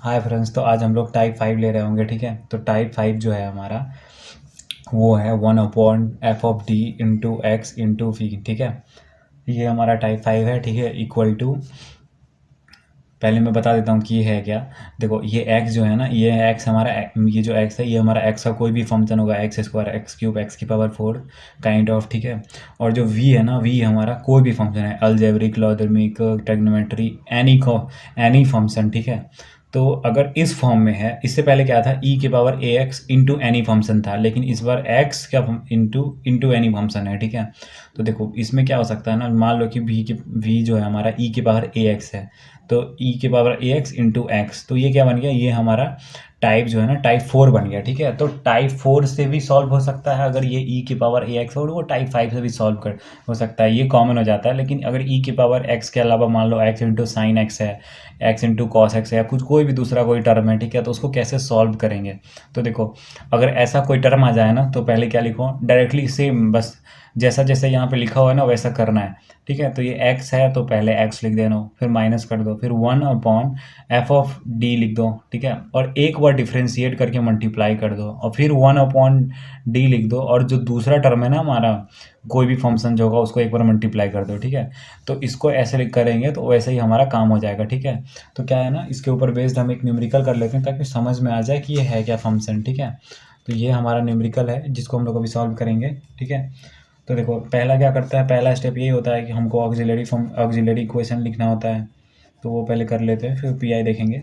Hi friends, तो आज हम लोग टाइप 5 ले रहे होंगे। ठीक है, तो टाइप 5 जो है हमारा वो है 1/f(d)(x)(v). ठीक है, ये हमारा टाइप 5 है। ठीक है, इक्वल टू, पहले मैं बता देता हूँ कि ये है क्या। देखो, ये x जो है ना, ये x हमारा, ये जो x है ये हमारा x का कोई भी फंक्शन होगा, x² x³ x⁴ kind of. ठीक है, और जो v है ना, v हमारा कोई भी फंक्शन है, algebraic, logarithmic, trigonometry, any function. ठीक है, तो अगर इस फॉर्म में है, इससे पहले क्या था, e⁻ax इंटू एनी फंक्शन था, लेकिन इस बार x क्या इंटू एनी फंक्शन है। ठीक है, तो देखो इसमें क्या हो सकता है ना, मान लो कि v जो है हमारा e⁻ax है, तो e⁻ax इंटू एक्स, तो ये क्या बन गया, ये हमारा टाइप जो है ना टाइप 4 बन गया। ठीक है, तो टाइप 4 से भी सॉल्व हो सकता है अगर ये e⁻ax, और वो टाइप 5 से भी सॉल्व कर हो सकता है, ये कॉमन हो जाता है। लेकिन अगर e⁻x के अलावा मान लो x इंटू साइन एक्स है, x इंटू कॉस एक्स है, या कुछ कोई भी दूसरा कोई टर्म है, ठीक है, तो उसको कैसे सॉल्व करेंगे। तो देखो, अगर ऐसा कोई टर्म आ जाए ना, तो पहले क्या लिखो, डायरेक्टली सेम, बस जैसा जैसे यहाँ पे लिखा हुआ है ना वैसा करना है। ठीक है, तो ये x है तो पहले x लिख देना, फिर माइनस कर दो, फिर 1/f(d) लिख दो। ठीक है, और एक बार डिफ्रेंशिएट करके मल्टीप्लाई कर दो, और फिर 1/d लिख दो, और जो दूसरा टर्म है ना हमारा, कोई भी फंक्शन जो होगा उसको एक बार मल्टीप्लाई कर दो। ठीक है, तो इसको ऐसे लिख करेंगे तो वैसे ही हमारा काम हो जाएगा। ठीक है, तो क्या है ना, इसके ऊपर बेस्ड हम एक न्यूमेरिकल कर लेते हैं ताकि समझ में आ जाए कि ये है क्या फंक्शन। ठीक है, तो ये हमारा न्यूमेरिकल है जिसको हम लोग अभी सॉल्व करेंगे। ठीक है, तो देखो पहला क्या करता है, पहला स्टेप यही होता है कि हमको ऑक्सिलरी इक्वेशन लिखना होता है, तो वो पहले कर लेते हैं, फिर पी आई देखेंगे।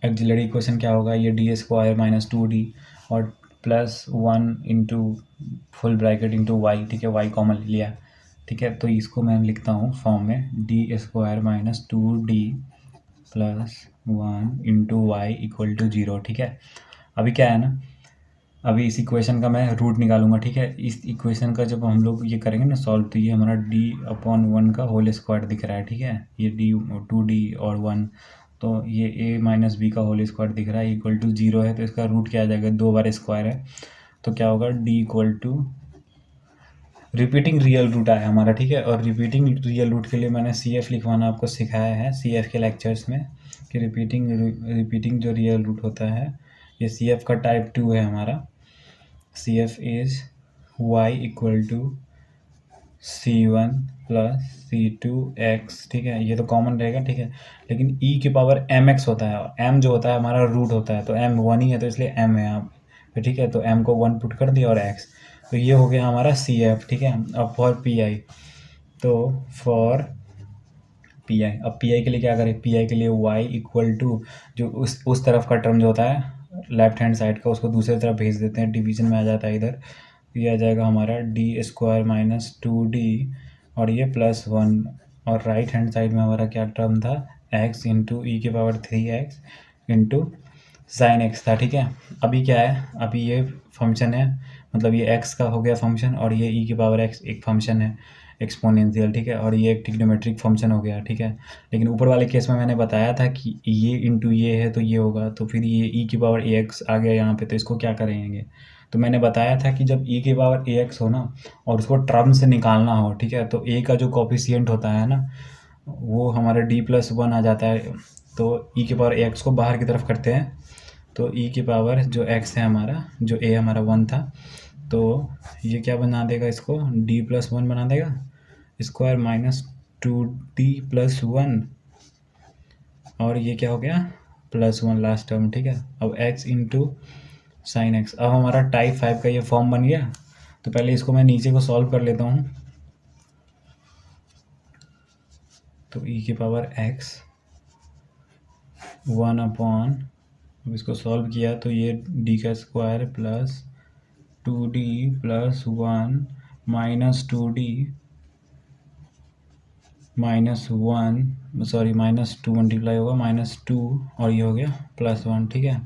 ऑक्सिलरी इक्वेशन क्या होगा, ये d² - 2d और +1 into full bracket into Y. ठीक है, वाई कॉमन लिया। ठीक है, तो इसको मैं लिखता हूँ फॉर्म में d² - 2d +1 into Y equal to 0। ठीक है, अभी क्या है ना, अभी इस इक्वेशन का मैं रूट निकालूंगा। ठीक है, इस इक्वेशन का जब हम लोग ये करेंगे ना सॉल्व, तो ये हमारा d/1 का होल स्क्वायर दिख रहा है। ठीक है, ये d 2d और 1, तो ये a - b का होल स्क्वायर दिख रहा है, इक्वल टू 0 है, तो इसका रूट क्या आ जाएगा, 2 बार स्क्वायर है, तो क्या होगा, d equal to, repeating real root आया हमारा। ठीक है, और रिपीटिंग रियल रूट के लिए मैंने CF लिखवाना आपको सिखाया है CF के लेक्चर्स में, कि रिपीटिंग जो रियल रूट होता है, ये CF का टाइप 2 है हमारा। CF is y equal to C1 प्लस C2x। ठीक है, ये तो कॉमन रहेगा। ठीक है, लेकिन e⁻mx होता है, और m जो होता है हमारा रूट होता है, तो m 1 ही है, तो इसलिए m है यहाँ पे। ठीक है, तो m को 1 पुट कर दिया और x, तो ये हो गया हमारा CF। ठीक है, अब फॉर PI, तो फॉर PI, अब PI के लिए क्या करें, PI के लिए y इक्वल टू, जो उस तरफ का टर्म जो होता है लेफ्ट हैंड साइड का, उसको दूसरी तरफ भेज देते हैं, डिवीजन में आ जाता है इधर, ये आ जाएगा हमारा d² - 2d, और ये +1, और राइट हैंड साइड में हमारा क्या टर्म था, x into e⁻3x into sine x था। ठीक है, अभी क्या है, अभी ये फंक्शन है, मतलब ये x का हो गया फंक्शन, और ये e⁻x एक फंक्शन है एक्सपोनेंशियल। ठीक है, और ये एक ट्रिग्नोमेट्रिक फंक्शन हो गया। ठीक है, लेकिन ऊपर वाले केस में मैंने बताया था कि ये इंटू ये है तो ये होगा, तो फिर ये e⁻ax आ गया यहाँ पे, तो इसको क्या करेंगे, तो मैंने बताया था कि जब e⁻ax हो ना, और उसको टर्म से निकालना हो, ठीक है, तो a का जो कोफिशिएंट होता है ना, वो हमारा d+1 आ जाता है, तो e⁻ax को बाहर की तरफ करते हैं, तो e जो x है हमारा, जो a हमारा 1 था, तो ये क्या बना देगा, इसको d+1 बना देगा, स्क्वायर -2d+1, और ये क्या हो गया, +1 लास्ट टर्म। ठीक है, अब x इंटू साइन एक्स, अब हमारा टाइप 5 का ये फॉर्म बन गया। तो पहले इसको मैं नीचे को सॉल्व कर लेता हूँ, तो e⁻x 1/, अब इसको सॉल्व किया तो ये d का square plus 2d + 1 -2d -1, sorry -2 multiply होगा -2, और ये हो गया +1। ठीक है,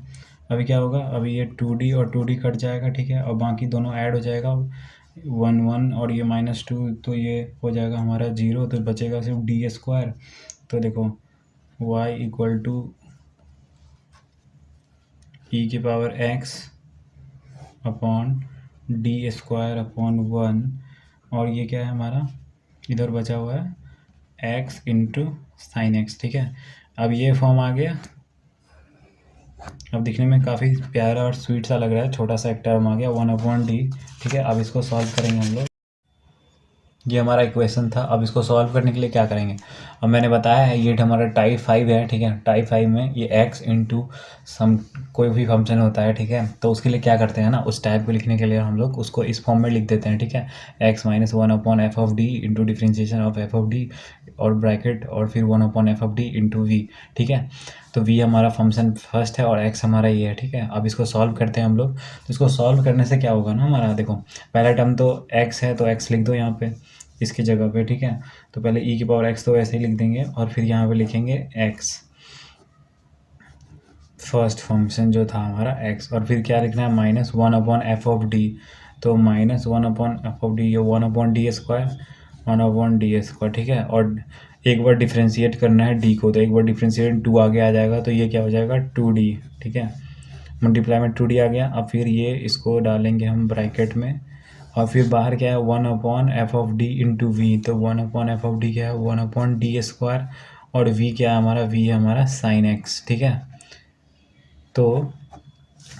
अभी क्या होगा, अभी ये 2d और 2d कट जाएगा। ठीक है, और बाकी दोनों ऐड हो जाएगा, 1 1, और ये -2, तो ये हो जाएगा हमारा 0, तो बचेगा सिर्फ d²। तो देखो y equal to e⁻x upon d²/1, और ये क्या है हमारा, इधर बचा हुआ है x इंटू साइन एक्स। ठीक है, अब ये फॉर्म आ गया। अब दिखने में काफ़ी प्यारा और स्वीट सा लग रहा है, छोटा सा एक टर्म आ गया 1/d। ठीक है, अब इसको सॉल्व करेंगे हम लोग। ये हमारा इक्वेशन था। अब इसको सॉल्व करने के लिए क्या करेंगे, अब मैंने बताया है ये हमारा टाइप 5 है। ठीक है, टाइप 5 में ये x इंटू सम कोई भी फंक्शन होता है। ठीक है, तो उसके लिए क्या करते हैं ना, उस टाइप को लिखने के लिए हम लोग उसको इस फॉर्म में लिख देते हैं। ठीक है, x-1/f(d) into differentiation of f(d) और ब्रैकेट और फिर 1/f(d) इंटू v। ठीक है, तो v हमारा फंक्शन फर्स्ट है और x हमारा ये है। ठीक है, अब इसको सॉल्व करते हैं हम लोग। तो इसको सॉल्व करने से क्या होगा ना, हमारा देखो पहला टर्म तो x है, तो x लिख दो यहाँ पे इसकी जगह पे। ठीक है, तो पहले e की पावर x तो ऐसे ही लिख देंगे और फिर यहाँ पे लिखेंगे x, फर्स्ट फंक्शन जो था हमारा x, और फिर क्या लिखना है -1/f(d), तो -1/f(d), ये 1/d²। ठीक है, और एक बार डिफ्रेंशिएट करना है d को, तो एक बार डिफ्रेंशिएट 2 आगे आ जाएगा, तो ये क्या हो जाएगा 2d। ठीक है, मल्टीप्लाई में 2d आ गया। अब फिर ये इसको डालेंगे हम ब्रैकेट में, और फिर बाहर क्या है 1/f(d) इंटू वी, तो 1/f(d) क्या है 1/d², और v क्या है हमारा, v है हमारा sin x। ठीक है, तो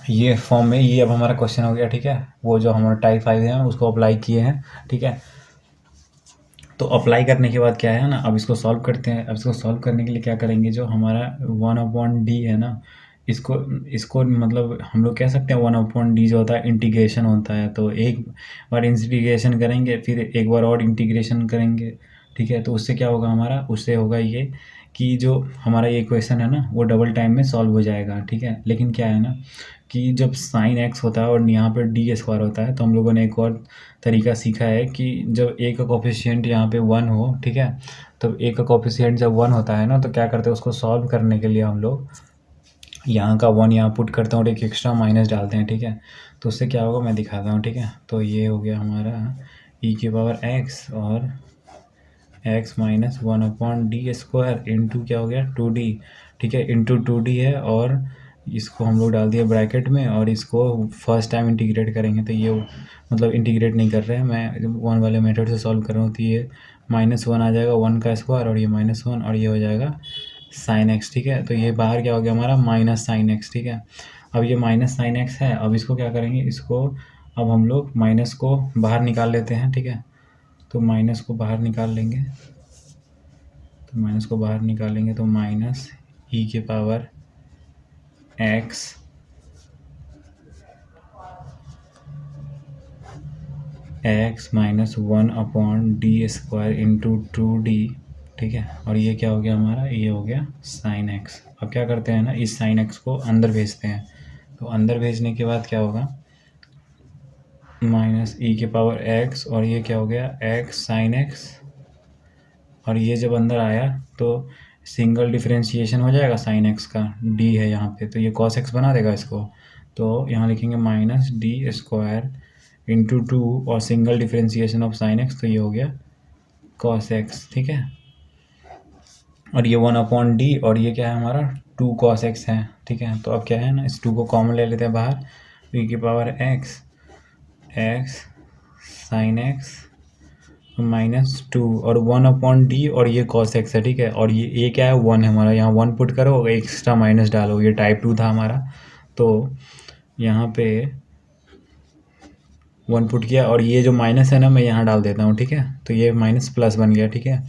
ये फॉर्म में ये अब हमारा क्वेश्चन हो गया। ठीक है, वो जो हमारा टाइप 5 है उसको अप्लाई किए हैं। ठीक है, तो अप्लाई करने के बाद क्या है ना, अब इसको सॉल्व करते हैं। अब इसको सॉल्व करने के लिए क्या करेंगे, जो हमारा 1/d है ना, इसको इसको मतलब हम लोग कह सकते हैं 1/d जो होता है इंटीग्रेशन होता है, तो एक बार इंटीग्रेशन करेंगे फिर एक बार और इंटीग्रेशन करेंगे। ठीक है, तो उससे क्या होगा हमारा, उससे होगा ये कि जो हमारा ये इक्वेशन है ना वो डबल टाइम में सॉल्व हो जाएगा। ठीक है, लेकिन क्या है ना कि जब साइन x होता है और यहाँ पर d² होता है, तो हम लोगों ने एक और तरीका सीखा है कि जब a का कोफिशिएंट यहाँ पे 1 हो। ठीक है, तो a का कोफिशिएंट जब 1 होता है ना, तो क्या करते हैं उसको सॉल्व करने के लिए हम लोग यहाँ का 1 यहाँ पुट करते हैं और एक एक्स्ट्रा माइनस डालते हैं। ठीक है, तो उससे क्या होगा मैं दिखाता हूँ। ठीक है, तो ये हो गया हमारा e की पावर x और x माइनस 1/d² इंटू क्या हो गया 2d। ठीक है, इंटू 2d है, और इसको हम लोग डाल दिए ब्रैकेट में, और इसको फर्स्ट टाइम इंटीग्रेट करेंगे, तो ये मतलब इंटीग्रेट नहीं कर रहे हैं, मैं 1 वाले मेथड से सॉल्व कर रहा हूँ। तो ये -1 आ जाएगा 1 का स्क्वायर, और ये -1, और ये हो जाएगा sin x। ठीक है, तो ये बाहर क्या हो गया हमारा -sin x। ठीक है, अब ये -sin x है। अब इसको क्या करेंगे, इसको अब हम लोग माइनस को बाहर निकाल लेते हैं। ठीक है, तो माइनस को बाहर निकाल लेंगे, तो माइनस e के power x minus 1/d² into 2d। ठीक है, और ये क्या हो गया हमारा, ये हो गया sin x। अब क्या करते हैं ना, इस sin x को अंदर भेजते हैं, तो अंदर भेजने के बाद क्या होगा -e के पावर x, और ये क्या हो गया x sin x, और ये जब अंदर आया तो सिंगल डिफरेंशिएशन हो जाएगा sin x का, d है यहाँ पे, तो ये cos x बना देगा इसको, तो यहाँ लिखेंगे -d² इंटू 2 और single differentiation of sin x, तो ये हो गया cos x। ठीक है, और ये 1/d, और ये क्या है हमारा 2 cos x है। ठीक है, तो अब क्या है ना, इस 2 को कॉमन ले लेते हैं बाहर, e की पावर x sin x -2 और 1/d, और ये cos x है। ठीक है, और ये क्या है 1 है हमारा, यहाँ 1 पुट करो, एक्स्ट्रा माइनस डालो, ये टाइप 2 था हमारा, तो यहाँ पे 1 पुट किया, और ये जो माइनस है ना मैं यहाँ डाल देता हूँ। ठीक है, तो ये माइनस प्लस बन गया। ठीक है,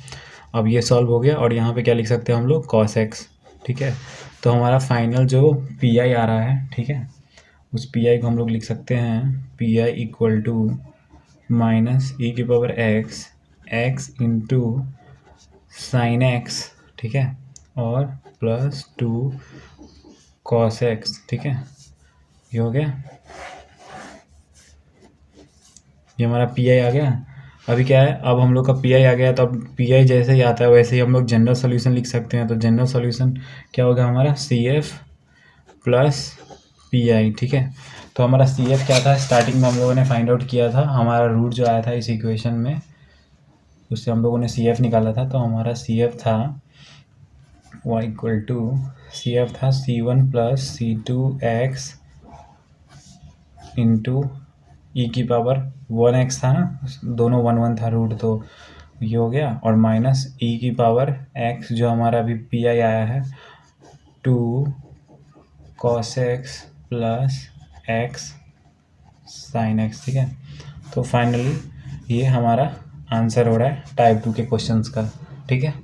अब ये सॉल्व हो गया, और यहाँ पे क्या लिख सकते हैं हम लोग cos x। ठीक है, तो हमारा फाइनल जो pi आ रहा है, ठीक है, उस pi को हम लोग लिख सकते हैं pi इक्वल टू -e की power x into sin x। ठीक है, और +2 cos x। ठीक है, ये हो गया, ये हमारा pi आ गया। अभी क्या है, अब हम लोग का pi आ गया, तो अब pi जैसे ही आता है वैसे ही हम लोग जनरल सॉल्यूशन लिख सकते हैं। तो जनरल सॉल्यूशन क्या होगा हमारा CF प्लस pi। ठीक है, तो हमारा CF क्या था, स्टार्टिंग में हम लोगों ने फाइंड आउट किया था, हमारा रूट जो आया था इस इक्वेशन में उससे हम लोगों ने CF निकाला था, तो हमारा CF था y इक्वल टू CF था C1 प्लस C2x इंटू ई की पावर 1x था ना, दोनों 1 1 था रूट, तो ये हो गया, और माइनस ई की पावर एक्स जो हमारा अभी पी आई आया है 2 cos x plus x sine x. ठीक है, तो फाइनली ये हमारा आंसर हो रहा है टाइप 2 के क्वेश्चंस का। ठीक है।